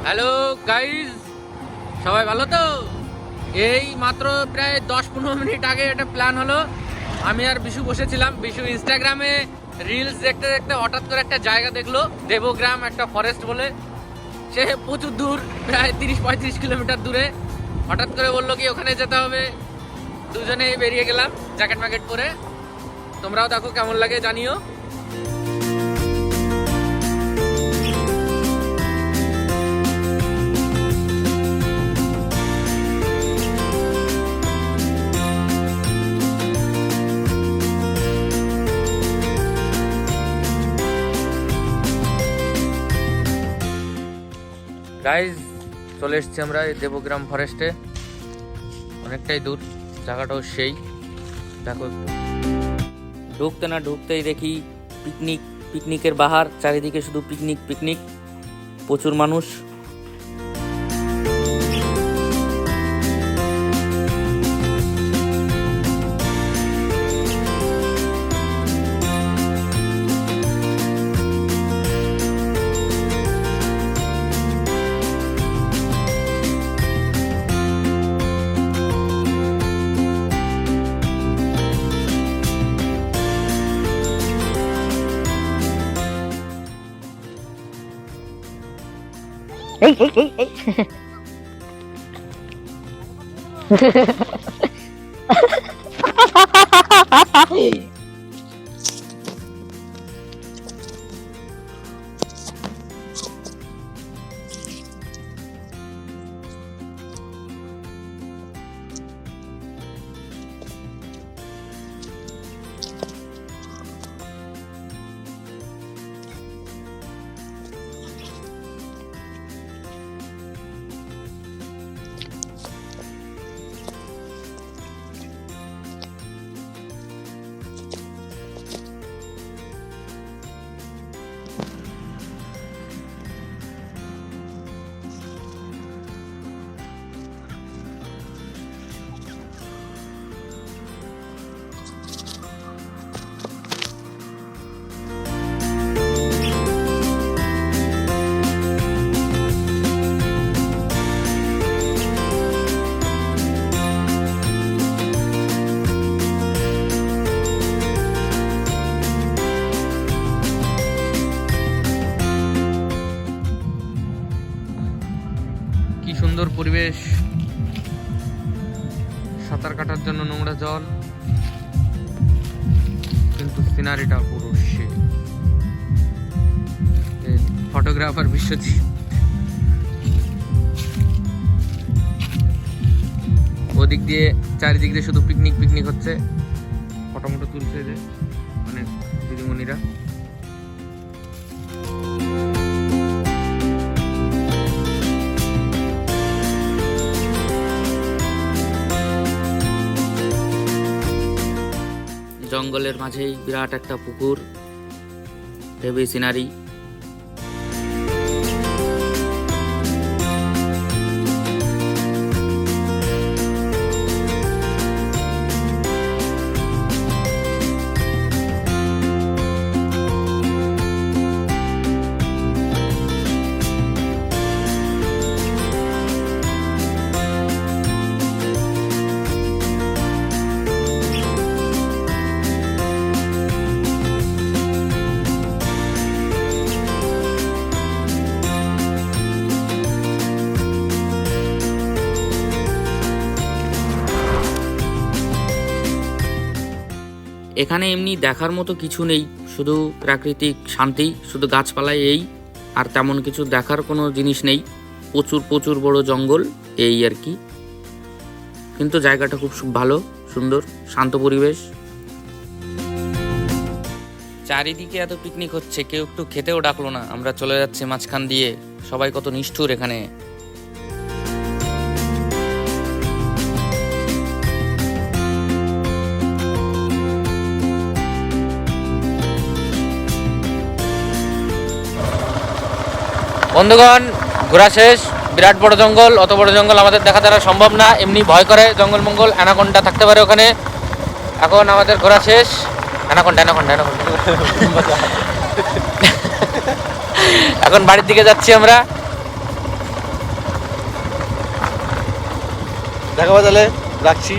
Hello guys, সবাই ভালো তো? এই মাত্র প্রায় 10-15 মিনিট আগে একটা প্ল্যান হলো। আমি আর বিশু বসেছিলাম। বিশু ইনস্টাগ্রামে রিলস দেখতে দেখতে হঠাৎ করে একটা জায়গা দেখলো, দেবগ্রাম একটা ফরেস্ট বলে। সে প্রচুর দূর, প্রায় 30-35 কিলোমিটার দূরে। হঠাৎ করে বললো কি ওখানে যেতে হবে। দুজনেই বেরিয়ে গেলাম জ্যাকেট ম্যাকেট পরে। তোমরাও দেখো কেমন লাগে জানিও। গাইজ, চলে এসেছি আমরা এই দেবগ্রাম ফরেস্টে। অনেকটাই দূর, জায়গাটাও সেই। দেখো, ঢুকতে না ঢুকতেই দেখি পিকনিকের বাহার। চারিদিকে শুধু পিকনিক, প্রচুর মানুষ। কি সুন্দর পরিবেশ, সাঁতার কাটার জন্য নোংরা জল, কিন্তু সিনারিটা পুরো সেই। ফটোগ্রাফার বিশ্বজিৎ ওদিক দিয়ে, চারিদিক দিয়ে শুধু পিকনিক হচ্ছে। ফটো মটো তুলছে যে অনেক দিদিমণিরা। জঙ্গলের মাঝেই বিরাট একটা পুকুর, হেভি সিনারি। এখানে এমনি দেখার মতো কিছু নেই, শুধু প্রাকৃতিক শান্তি, শুধু গাছপালায় এই, আর তেমন কিছু দেখার কোনো জিনিস নেই। প্রচুর বড় জঙ্গল এই আর কি। কিন্তু জায়গাটা খুব ভালো, সুন্দর, শান্ত পরিবেশ। চারিদিকে এত পিকনিক হচ্ছে, কেউ একটু খেতেও ডাকলো না। আমরা চলে যাচ্ছি মাঝখান দিয়ে। সবাই কত নিষ্ঠুর এখানে। বন্ধুগণ, ঘোরা শেষ। বিরাট বড় জঙ্গল, অত বড় জঙ্গল আমাদের দেখা দ্বারা সম্ভব না। এমনি ভয় করে জঙ্গল মঙ্গল, অ্যানাকোন্ডা থাকতে পারে ওখানে। এখন আমাদের ঘোরা শেষ। অ্যানাকোন্ডা এখন বাড়ির দিকে যাচ্ছি আমরা। দেখাবো তাহলে, রাখছি।